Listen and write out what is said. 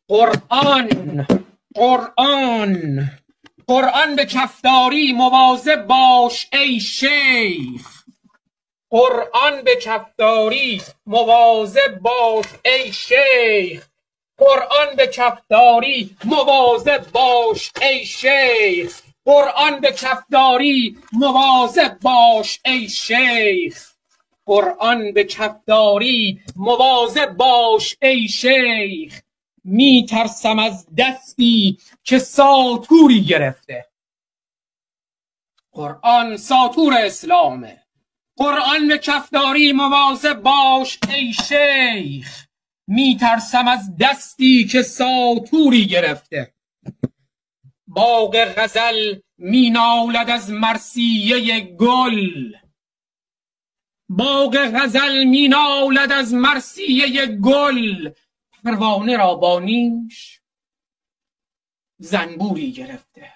قرآن قرآن قرآن به کفداری مواظب باش ای شیخ. قرآن به کفداری مواظب باش ای شیخ. قرآن به کفداری مواظب باش ای شیخ. قرآن به کفداری مواظب باش ای شیخ. قرآن به کفداری مواظب باش ای شیخ. می ترسم از دستی که ساطوری گرفته. قرآن ساطور اسلامه. قرآن به کفداری مواظب باش ای شیخ. می ترسم از دستی که ساطوری گرفته. باغ غزل می نالد از مرثیه گل. باغ غزل می نالد از مرثیه گل. پروانه را با نیش زنبوری گرفته.